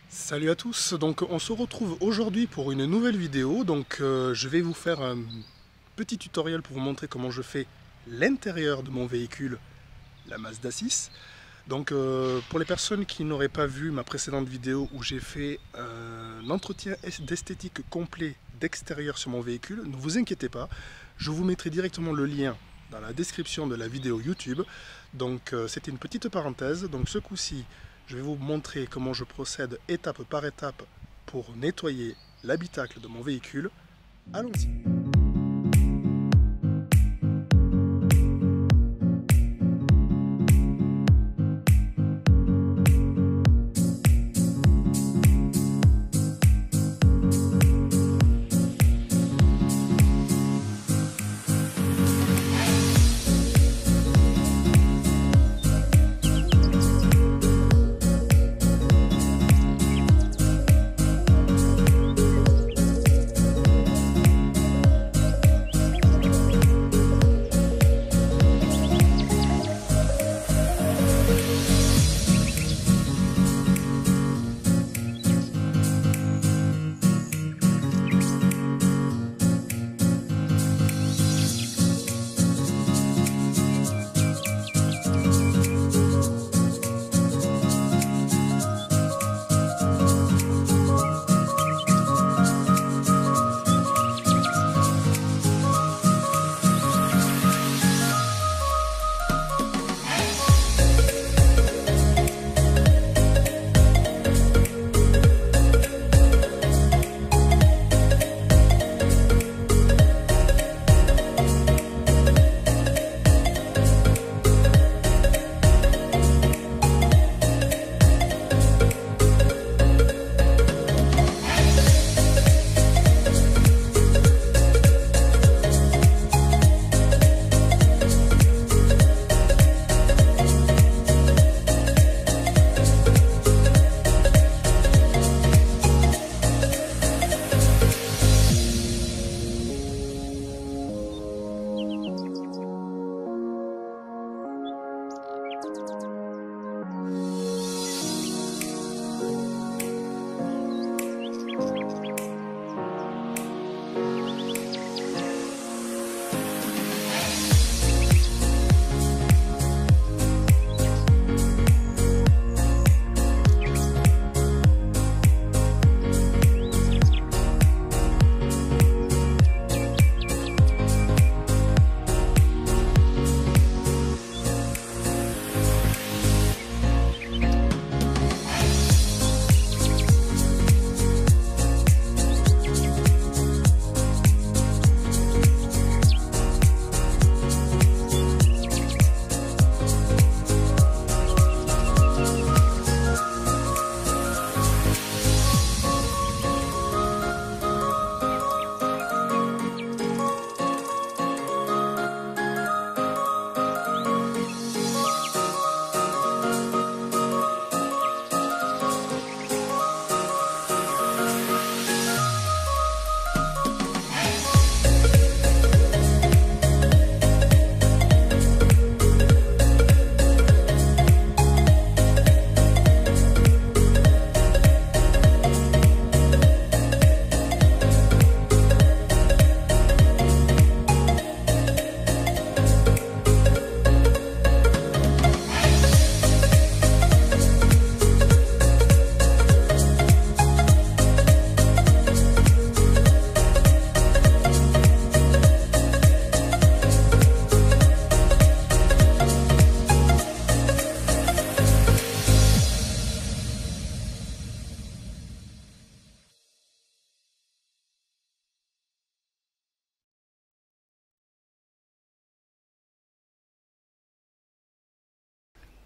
Salut à tous, donc on se retrouve aujourd'hui pour une nouvelle vidéo. Je vais vous faire un petit tutoriel pour vous montrer comment je fais l'intérieur de mon véhicule, la Mazda 6. Pour les personnes qui n'auraient pas vu ma précédente vidéo où j'ai fait un entretien d'esthétique complet d'extérieur sur mon véhicule, ne vous inquiétez pas, je vous mettrai directement le lien dans la description de la vidéo YouTube. C'était une petite parenthèse. Donc ce coup-ci, je vais vous montrer comment je procède étape par étape pour nettoyer l'habitacle de mon véhicule. Allons-y.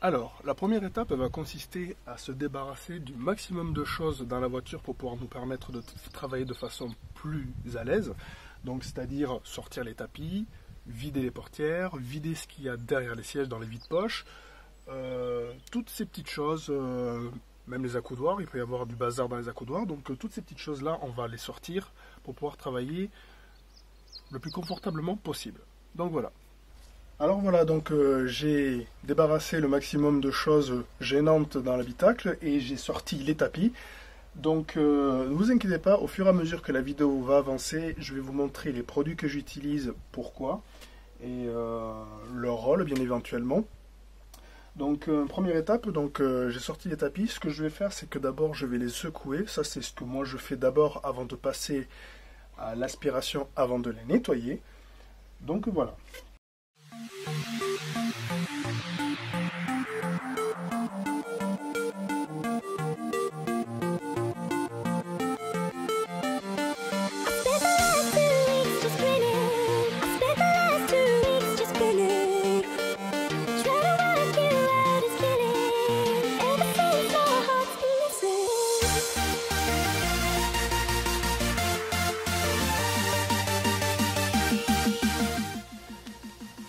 Alors, la première étape elle va consister à se débarrasser du maximum de choses dans la voiture pour pouvoir nous permettre de travailler de façon plus à l'aise. Donc, c'est-à-dire sortir les tapis, vider les portières, vider ce qu'il y a derrière les sièges dans les vides-poches, toutes ces petites choses, même les accoudoirs, il peut y avoir du bazar dans les accoudoirs. Donc, toutes ces petites choses-là, on va les sortir pour pouvoir travailler le plus confortablement possible. Donc voilà. Alors voilà, j'ai débarrassé le maximum de choses gênantes dans l'habitacle et j'ai sorti les tapis. Donc ne vous inquiétez pas, au fur et à mesure que la vidéo va avancer, je vais vous montrer les produits que j'utilise, pourquoi, et leur rôle bien éventuellement. Donc première étape, j'ai sorti les tapis. Ce que je vais faire, c'est que d'abord je vais les secouer. Ça c'est ce que moi je fais d'abord avant de passer à l'aspiration, avant de les nettoyer. Donc voilà.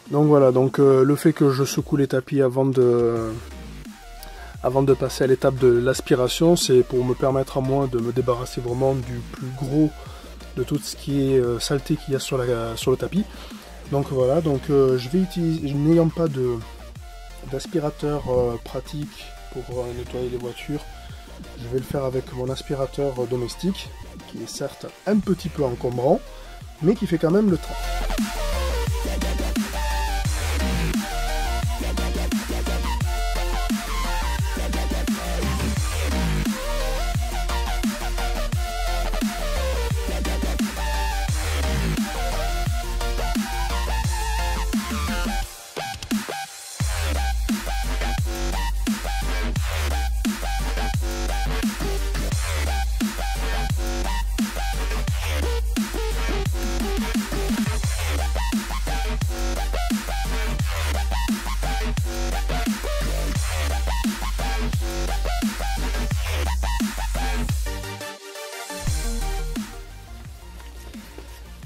Donc voilà, le fait que je secoue les tapis avant de passer à l'étape de l'aspiration, c'est pour me permettre à moi de me débarrasser vraiment du plus gros de tout ce qui est saleté qu'il y a sur le tapis. Donc voilà, je vais utiliser, n'ayant pas d'aspirateur pratique pour nettoyer les voitures, je vais le faire avec mon aspirateur domestique, qui est certes un petit peu encombrant, mais qui fait quand même le travail.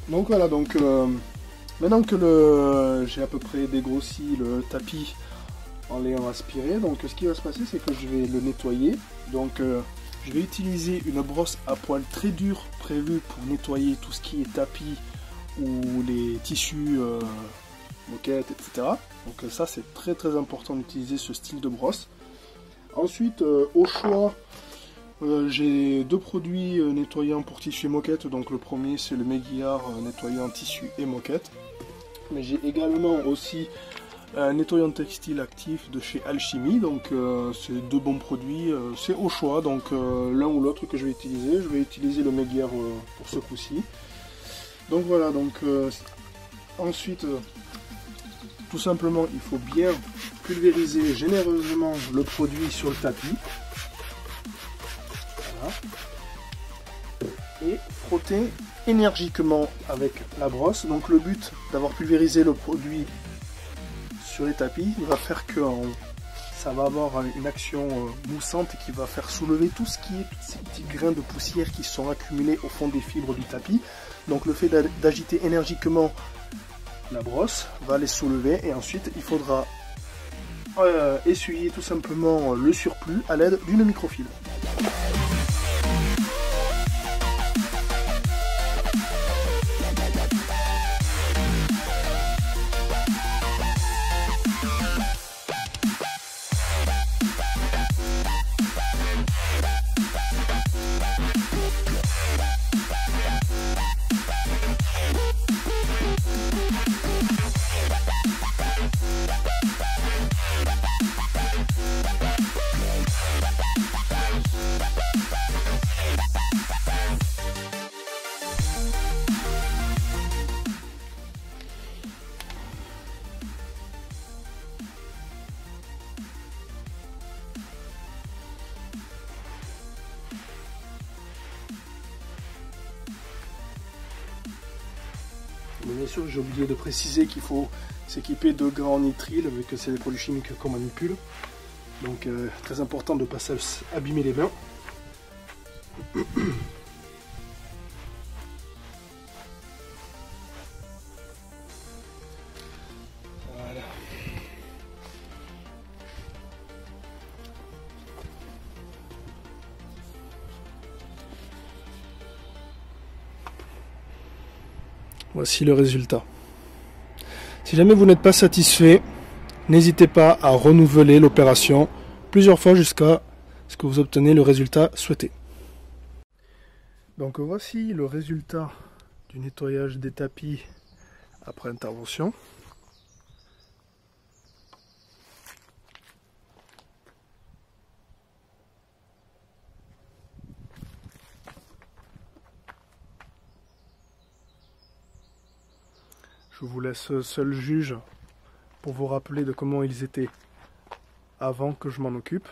Donc voilà, maintenant que j'ai à peu près dégrossi le tapis en l'ayant aspiré, donc ce qui va se passer, c'est que je vais le nettoyer. Je vais utiliser une brosse à poils très dure prévue pour nettoyer tout ce qui est tapis ou les tissus, moquettes, etc. Donc ça c'est très important d'utiliser ce style de brosse. Ensuite, au choix, j'ai deux produits nettoyants pour tissu et moquette. Donc le premier c'est le Meguiar nettoyant tissu et moquette. Mais j'ai également aussi un nettoyant textile actif de chez Alchimie. Donc c'est deux bons produits, c'est au choix. Donc l'un ou l'autre que je vais utiliser. Je vais utiliser le Meguiar pour ce coup-ci. Donc voilà, ensuite tout simplement il faut bien pulvériser généreusement le produit sur le tapis. Et frotter énergiquement avec la brosse. Donc le but d'avoir pulvérisé le produit sur les tapis va faire que ça va avoir une action moussante qui va faire soulever tout ce qui est tous ces petits grains de poussière qui sont accumulés au fond des fibres du tapis. Donc le fait d'agiter énergiquement la brosse va les soulever et ensuite il faudra essuyer tout simplement le surplus à l'aide d'une microfibre. Mais bien sûr, j'ai oublié de préciser qu'il faut s'équiper de gants en nitrile, vu que c'est des produits chimiques qu'on manipule. Donc très important de ne pas s'abîmer les mains. Voilà. Voici le résultat. Si jamais vous n'êtes pas satisfait, n'hésitez pas à renouveler l'opération plusieurs fois jusqu'à ce que vous obtenez le résultat souhaité. Donc voici le résultat du nettoyage des tapis après intervention. Je vous laisse seul juge pour vous rappeler de comment ils étaient avant que je m'en occupe.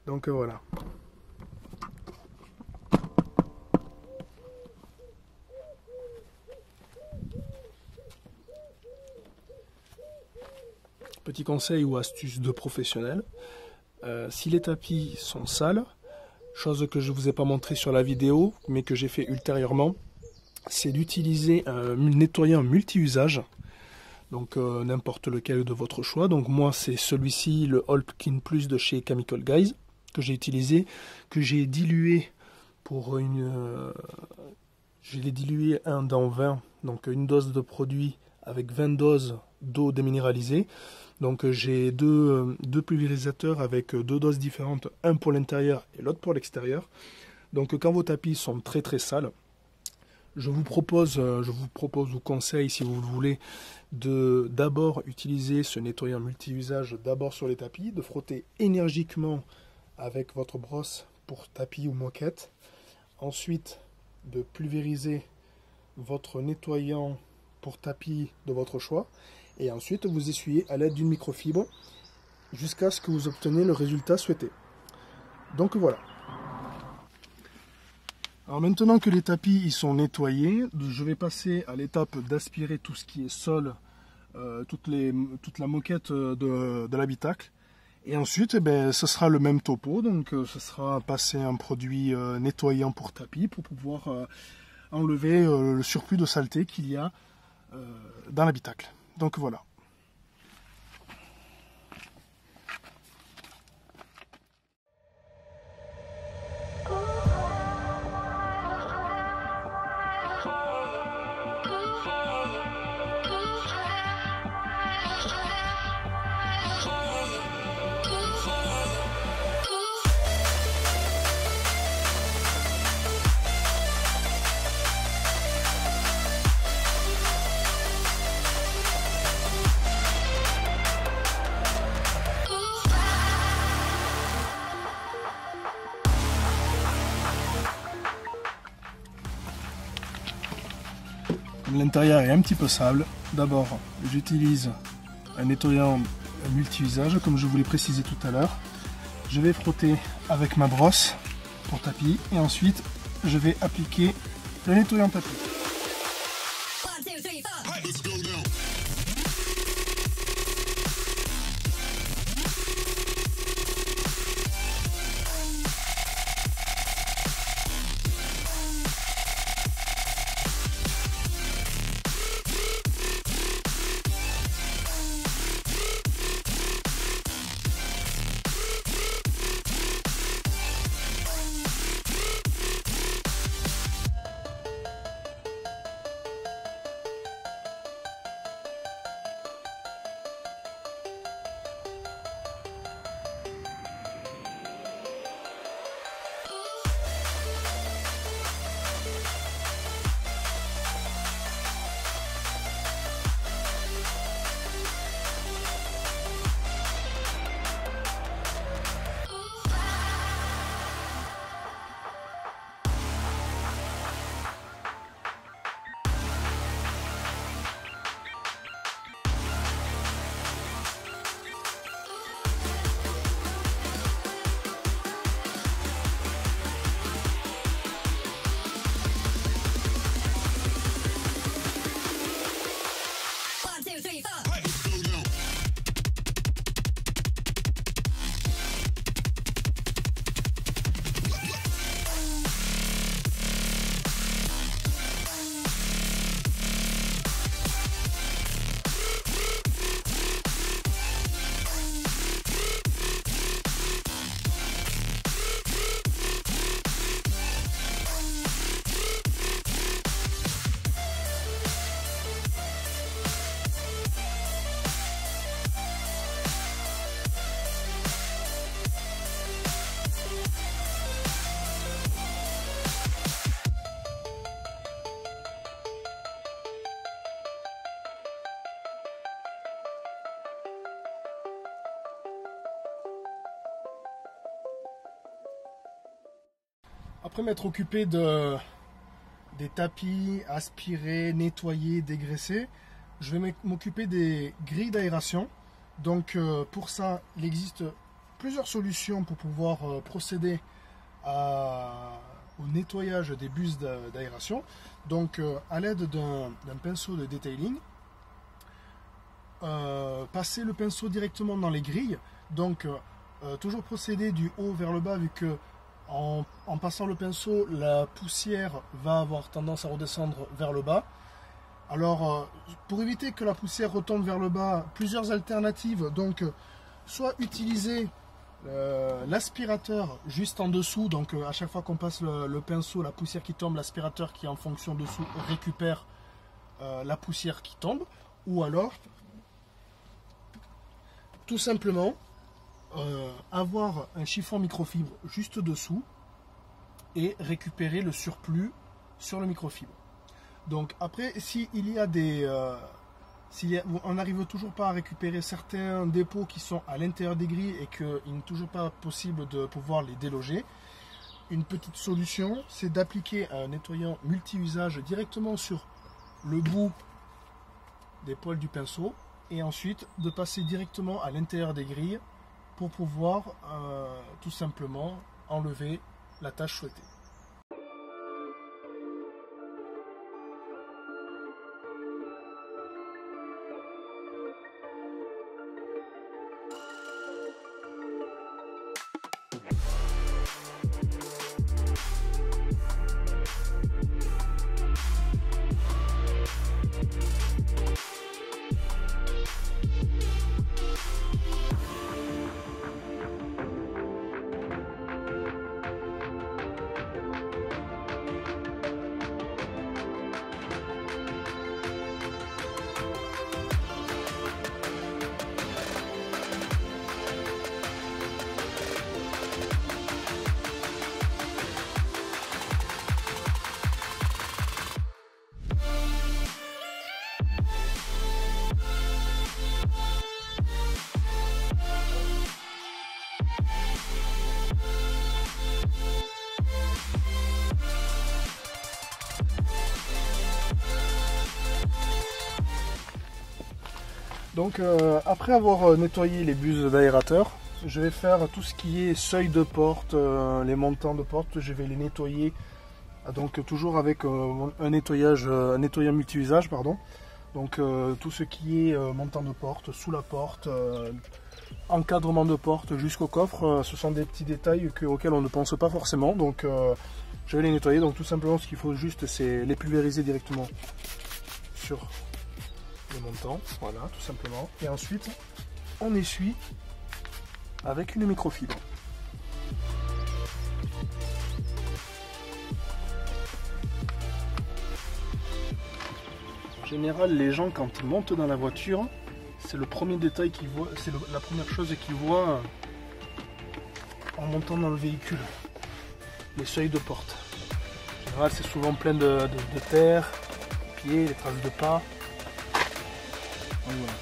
Donc voilà. Petit conseil ou astuce de professionnel, si les tapis sont sales, chose que je ne vous ai pas montré sur la vidéo, mais que j'ai fait ultérieurement, c'est d'utiliser un nettoyant multi-usage, donc n'importe lequel de votre choix. Donc moi c'est celui-ci, le Holpkin Plus de chez Chemical Guys, que j'ai utilisé, que j'ai dilué pour je l'ai dilué 1 dans 20, donc une dose de produit avec 20 doses d'eau déminéralisée. Donc j'ai deux pulvérisateurs avec 2 doses différentes, un pour l'intérieur et l'autre pour l'extérieur. Donc quand vos tapis sont très très sales, je vous vous conseille, si vous le voulez, de d'abord utiliser ce nettoyant multi-usage d'abord sur les tapis, de frotter énergiquement avec votre brosse pour tapis ou moquette. Ensuite, de pulvériser votre nettoyant pour tapis de votre choix. Et ensuite, vous essuyez à l'aide d'une microfibre jusqu'à ce que vous obteniez le résultat souhaité. Donc voilà. Alors maintenant que les tapis ils sont nettoyés, je vais passer à l'étape d'aspirer tout ce qui est sol, toute la moquette de l'habitacle. Et ensuite, ce sera le même topo, donc ce sera passer un produit nettoyant pour tapis pour pouvoir enlever le surplus de saleté qu'il y a dans l'habitacle. Donc voilà. L'intérieur est un petit peu sale. D'abord, j'utilise un nettoyant multi-usage, comme je vous l'ai précisé tout à l'heure. Je vais frotter avec ma brosse pour tapis et ensuite je vais appliquer le nettoyant tapis. Après m'être occupé des tapis, aspirer, nettoyer, dégraisser, je vais m'occuper des grilles d'aération. Donc pour ça, il existe plusieurs solutions pour pouvoir procéder au nettoyage des bus d'aération. Donc à l'aide d'un pinceau de detailing, passer le pinceau directement dans les grilles. Donc toujours procéder du haut vers le bas, vu que en passant le pinceau, la poussière va avoir tendance à redescendre vers le bas. Alors, pour éviter que la poussière retombe vers le bas, plusieurs alternatives. Donc, soit utiliser l'aspirateur juste en dessous. Donc, à chaque fois qu'on passe le pinceau, la poussière qui tombe, l'aspirateur qui est en fonction dessous récupère la poussière qui tombe. Ou alors, tout simplement, avoir un chiffon microfibre juste dessous et récupérer le surplus sur le microfibre. Donc après, s'il y a on n'arrive toujours pas à récupérer certains dépôts qui sont à l'intérieur des grilles et qu'il n'est toujours pas possible de pouvoir les déloger, une petite solution, c'est d'appliquer un nettoyant multi-usage directement sur le bout des poils du pinceau et ensuite de passer directement à l'intérieur des grilles pour pouvoir tout simplement enlever la tâche souhaitée. Donc après avoir nettoyé les buses d'aérateur, je vais faire tout ce qui est seuil de porte, les montants de porte, je vais les nettoyer. Donc toujours avec un nettoyant multi-usage, pardon. Donc tout ce qui est montant de porte, sous la porte, encadrement de porte jusqu'au coffre, ce sont des petits détails auxquels on ne pense pas forcément. Donc je vais les nettoyer. Donc tout simplement ce qu'il faut juste c'est les pulvériser directement sur le montant, voilà, tout simplement. Et ensuite on essuie avec une microfibre. En général, les gens quand ils montent dans la voiture, c'est le premier détail qu'ils voient, c'est la première chose qu'ils voient en montant dans le véhicule, les seuils de porte. En général, c'est souvent plein de terre, de pieds, les traces de pas. Donc, voilà.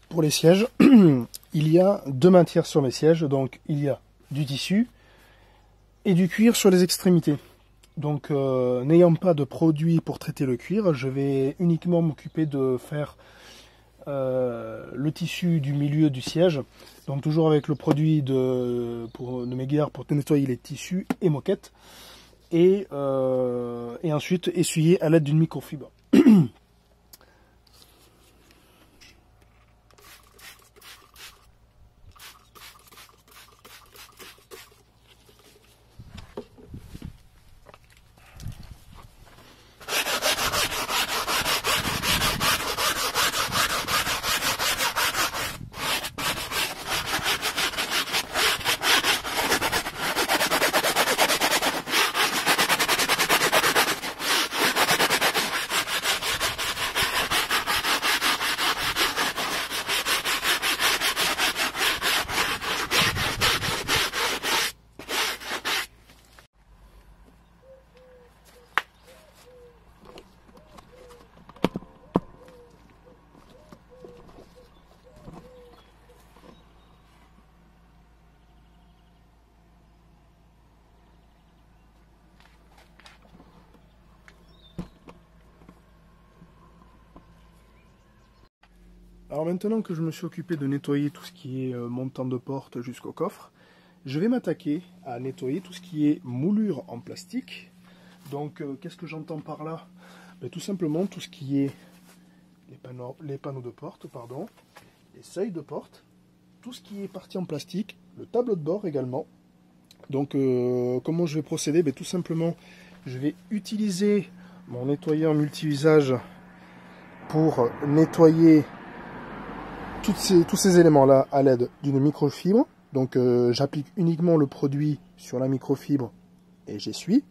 Pour les sièges, il y a deux matières sur mes sièges, donc il y a du tissu et du cuir sur les extrémités. Donc n'ayant pas de produit pour traiter le cuir, je vais uniquement m'occuper de faire le tissu du milieu du siège, donc toujours avec le produit de Meguiar pour nettoyer les tissus et moquettes, et ensuite essuyer à l'aide d'une microfibre. Alors maintenant que je me suis occupé de nettoyer tout ce qui est montant de porte jusqu'au coffre, je vais m'attaquer à nettoyer tout ce qui est moulure en plastique. Donc qu'est-ce que j'entends par là? Tout simplement tout ce qui est les panneaux de porte, pardon, les seuils de porte, tout ce qui est parti en plastique, le tableau de bord également. Donc comment je vais procéder? Tout simplement je vais utiliser mon nettoyeur multi-usage pour nettoyer tous ces éléments-là à l'aide d'une microfibre. Donc j'applique uniquement le produit sur la microfibre et j'essuie.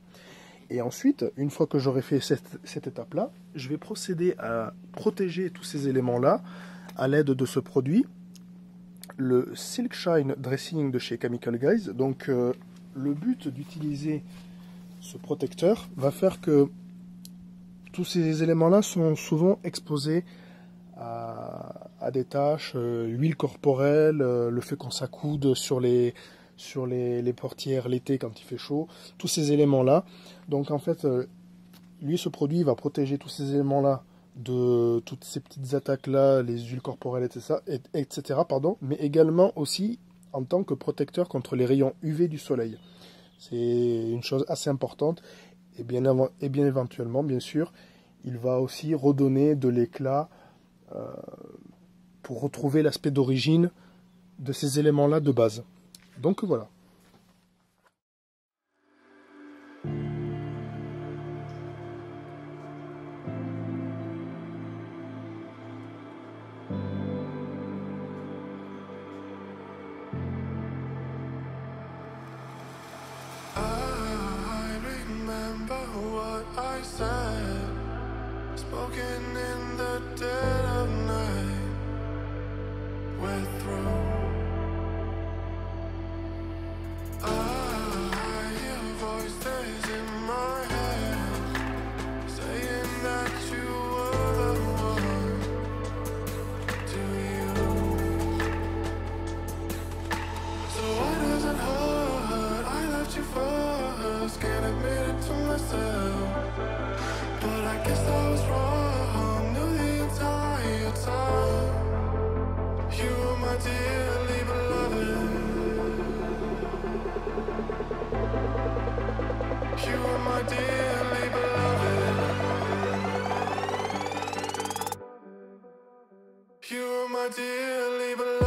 Et ensuite, une fois que j'aurai fait cette étape-là, je vais procéder à protéger tous ces éléments-là à l'aide de ce produit, le Silk Shine Dressing de chez Chemical Guys. Donc le but d'utiliser ce protecteur va faire que tous ces éléments-là sont souvent exposés à des taches, huile corporelle, le fait qu'on s'accoude sur les portières l'été quand il fait chaud, tous ces éléments-là. Donc en fait, lui, ce produit va protéger tous ces éléments-là de toutes ces petites attaques-là, les huiles corporelles, etc. Mais également aussi en tant que protecteur contre les rayons UV du soleil. C'est une chose assez importante. Et bien éventuellement, bien sûr, il va aussi redonner de l'éclat pour retrouver l'aspect d'origine de ces éléments-là de base. Donc voilà. Spoken in the dead of night, we're through. I hear voices in my head saying that you were the one. Do you? So why does it hurt? I left you first, can't admit it to myself. But I guess I was wrong, knew the entire time. You were my dearly beloved. You were my dearly beloved. You were my dearly beloved.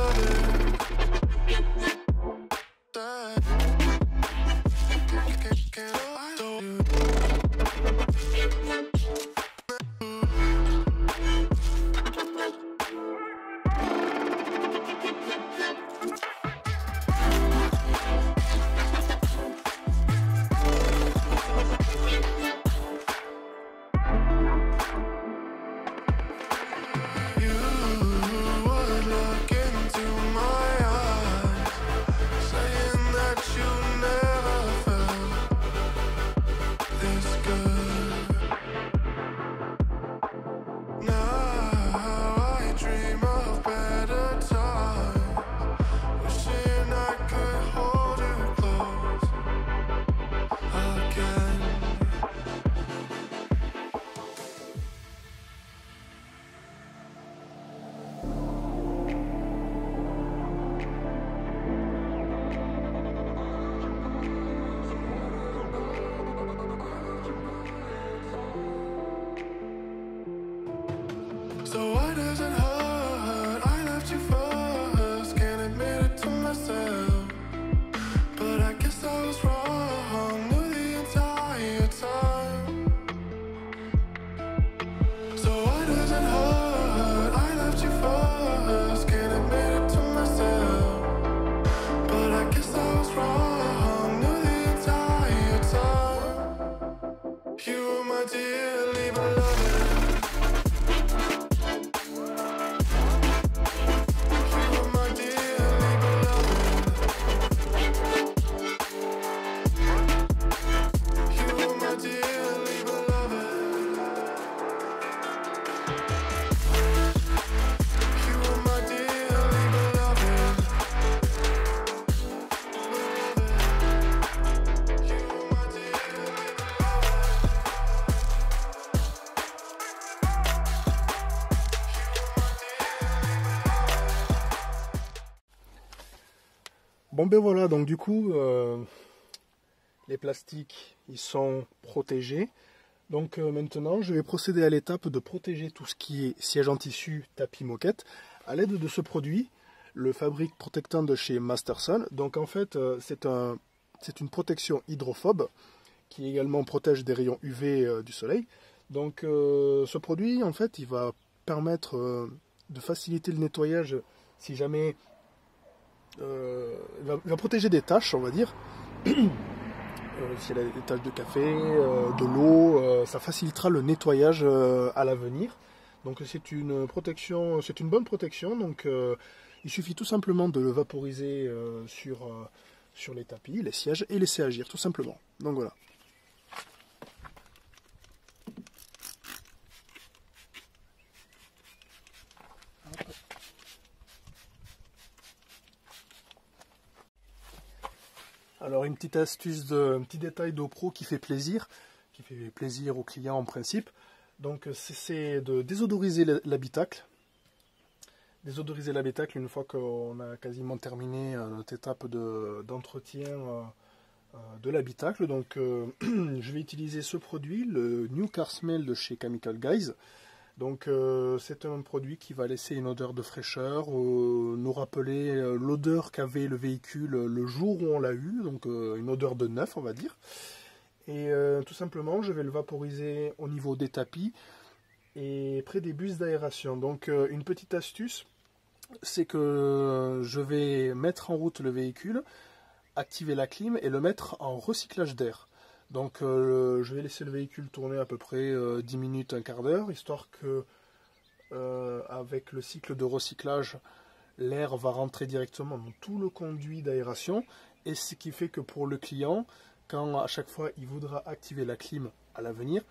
So why does it hurt? I left you first, can't admit it to myself. But I guess I was wrong, knew the entire time. So why does it hurt? I left you first, can't admit it to myself. But I guess I was wrong, knew the entire time. You were my dearly beloved. Bon ben voilà, donc du coup, les plastiques, ils sont protégés. Donc maintenant, je vais procéder à l'étape de protéger tout ce qui est siège en tissu, tapis, moquette, à l'aide de ce produit, le Fabric Protectant de chez Masterson. Donc en fait, c'est une protection hydrophobe qui également protège des rayons UV du soleil. Donc ce produit, en fait, il va permettre de faciliter le nettoyage si jamais... il va protéger des taches, on va dire. S'il y a des taches de café, de l'eau, ça facilitera le nettoyage à l'avenir. Donc c'est une protection, c'est une bonne protection. Donc il suffit tout simplement de le vaporiser sur les tapis, les sièges et laisser agir tout simplement. Donc voilà. Alors une petite astuce, un petit détail d'OPRO qui fait plaisir aux clients en principe. Donc c'est de désodoriser l'habitacle. Désodoriser l'habitacle une fois qu'on a quasiment terminé notre étape d'entretien de l'habitacle. Donc je vais utiliser ce produit, le New Car Smell de chez Chemical Guys. Donc c'est un produit qui va laisser une odeur de fraîcheur, nous rappeler l'odeur qu'avait le véhicule le jour où on l'a eu, donc une odeur de neuf on va dire. Et tout simplement je vais le vaporiser au niveau des tapis et près des bus d'aération. Donc une petite astuce, c'est que je vais mettre en route le véhicule, activer la clim et le mettre en recyclage d'air. Donc je vais laisser le véhicule tourner à peu près 10 minutes, un quart d'heure, histoire que avec le cycle de recyclage, l'air va rentrer directement dans tout le conduit d'aération, et ce qui fait que pour le client, quand à chaque fois il voudra activer la clim à l'avenir,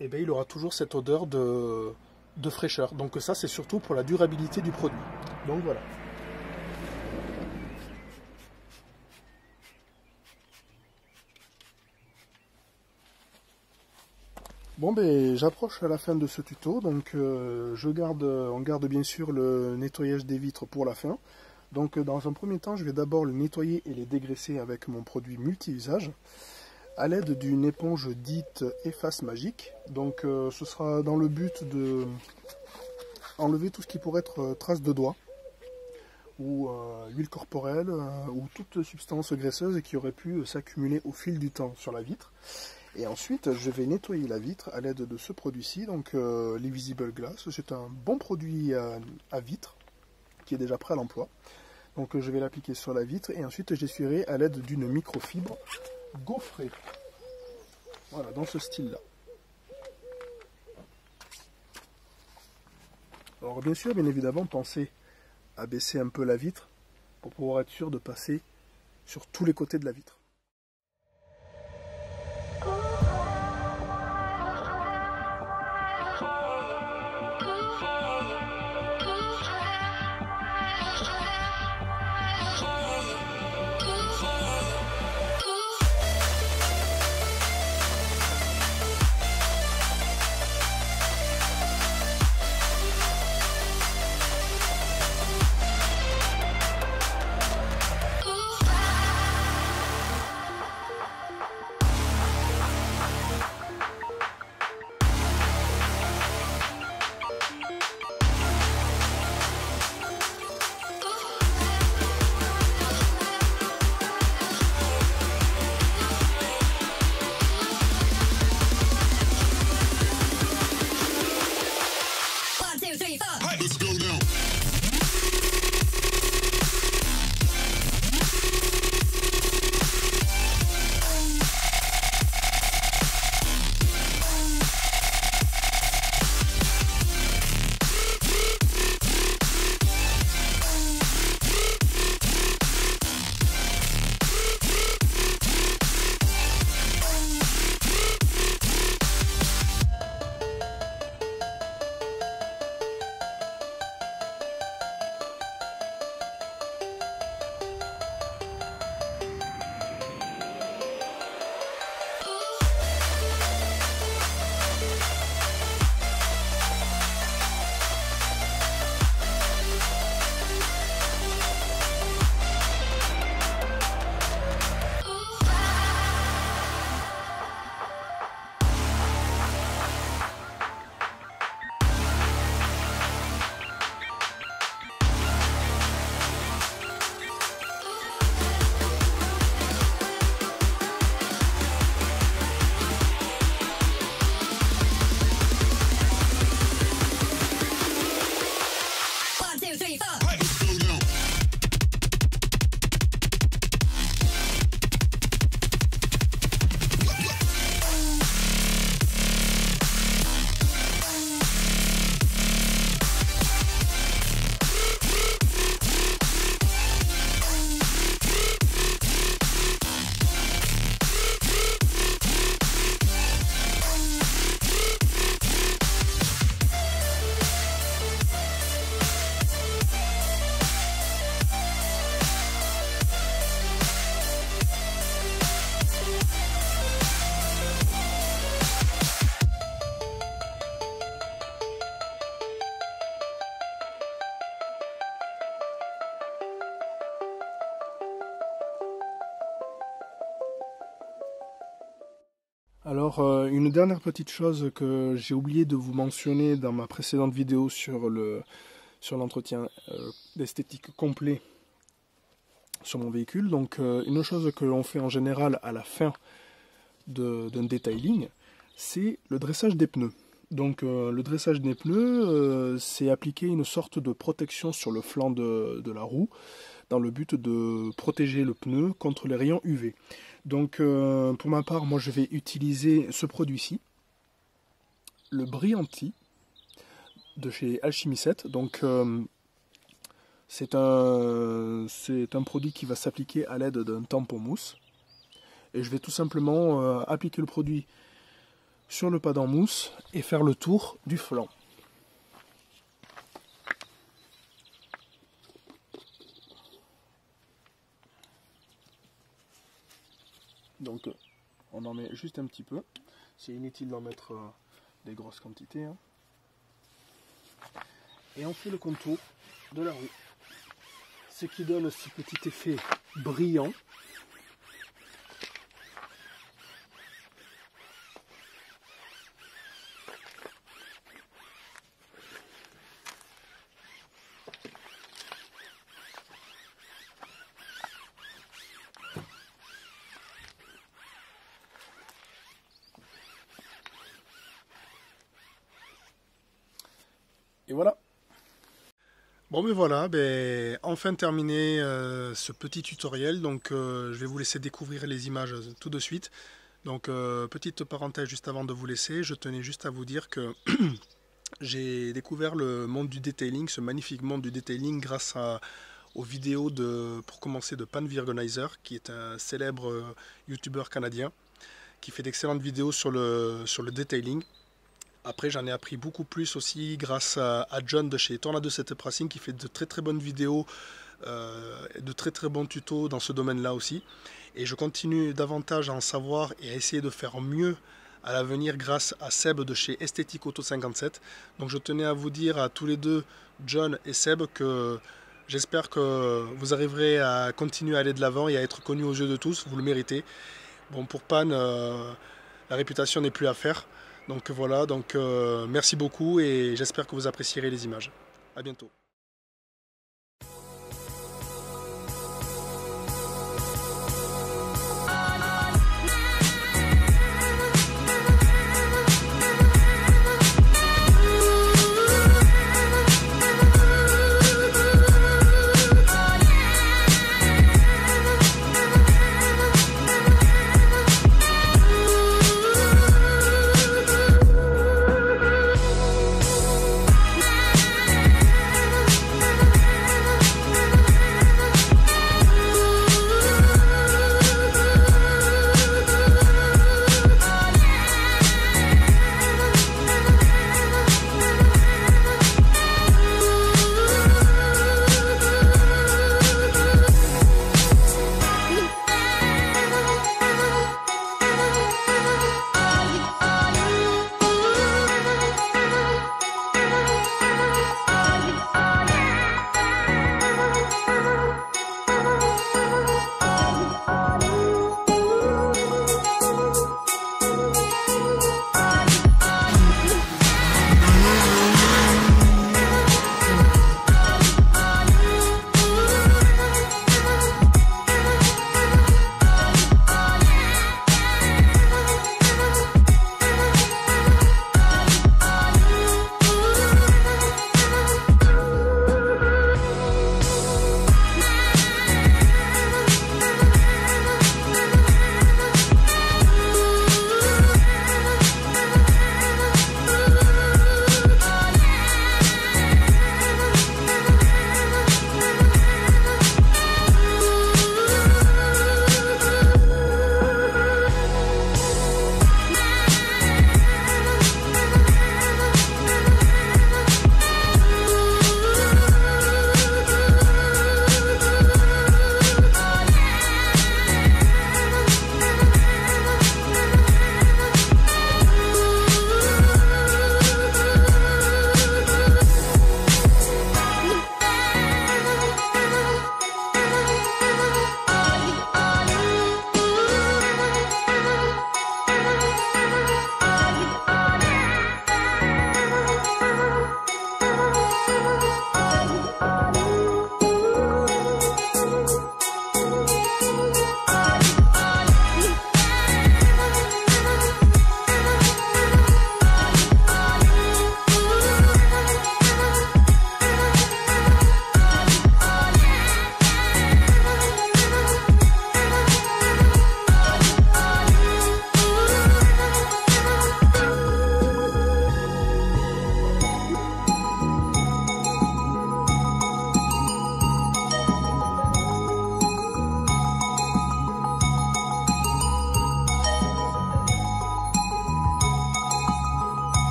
eh bien, il aura toujours cette odeur de fraîcheur. Donc ça c'est surtout pour la durabilité du produit. Donc voilà. Bon ben j'approche à la fin de ce tuto, donc on garde bien sûr le nettoyage des vitres pour la fin. Donc dans un premier temps je vais d'abord le nettoyer et les dégraisser avec mon produit multi-usage à l'aide d'une éponge dite efface magique. Donc ce sera dans le but de enlever tout ce qui pourrait être traces de doigts ou huile corporelle ou toute substance graisseuse qui aurait pu s'accumuler au fil du temps sur la vitre. Et ensuite, je vais nettoyer la vitre à l'aide de ce produit-ci, donc l'Invisible Glass. C'est un bon produit à vitre qui est déjà prêt à l'emploi. Donc je vais l'appliquer sur la vitre et ensuite j'essuierai à l'aide d'une microfibre gaufrée. Voilà, dans ce style-là. Alors bien sûr, bien évidemment, pensez à baisser un peu la vitre pour pouvoir être sûr de passer sur tous les côtés de la vitre. Alors, une dernière petite chose que j'ai oublié de vous mentionner dans ma précédente vidéo sur l'entretien d'esthétique complet sur mon véhicule. Donc, une chose que l'on fait en général à la fin d'un detailing, c'est le dressage des pneus. Donc, le dressage des pneus, c'est appliquer une sorte de protection sur le flanc de la roue dans le but de protéger le pneu contre les rayons UV. Donc, pour ma part, moi je vais utiliser ce produit-ci, le Brillanti de chez Alchimie 7. Donc, c'est un produit qui va s'appliquer à l'aide d'un tampon mousse. Et je vais tout simplement appliquer le produit sur le pad en mousse et faire le tour du flanc. Donc on en met juste un petit peu, c'est inutile d'en mettre des grosses quantités. Hein. Et on fait le contour de la roue, ce qui donne ce petit effet brillant. Et voilà. Bon ben voilà, enfin terminé ce petit tutoriel. Donc je vais vous laisser découvrir les images tout de suite. Donc petite parenthèse juste avant de vous laisser, je tenais juste à vous dire que j'ai découvert le monde du detailing, ce magnifique monde du detailing grâce aux vidéos pour commencer, de Pan Virgonizer, qui est un célèbre youtubeur canadien qui fait d'excellentes vidéos sur le detailing. Après, j'en ai appris beaucoup plus aussi grâce à John de chez Tornado Set Pricing qui fait de très très bonnes vidéos, de très très bons tutos dans ce domaine-là aussi. Et je continue davantage à en savoir et à essayer de faire mieux à l'avenir grâce à Seb de chez Esthétique Auto 57. Donc je tenais à vous dire à tous les deux, John et Seb, que j'espère que vous arriverez à continuer à aller de l'avant et à être connus aux yeux de tous, vous le méritez. Bon, pour Pan, la réputation n'est plus à faire. Donc voilà, merci beaucoup et j'espère que vous apprécierez les images. A bientôt.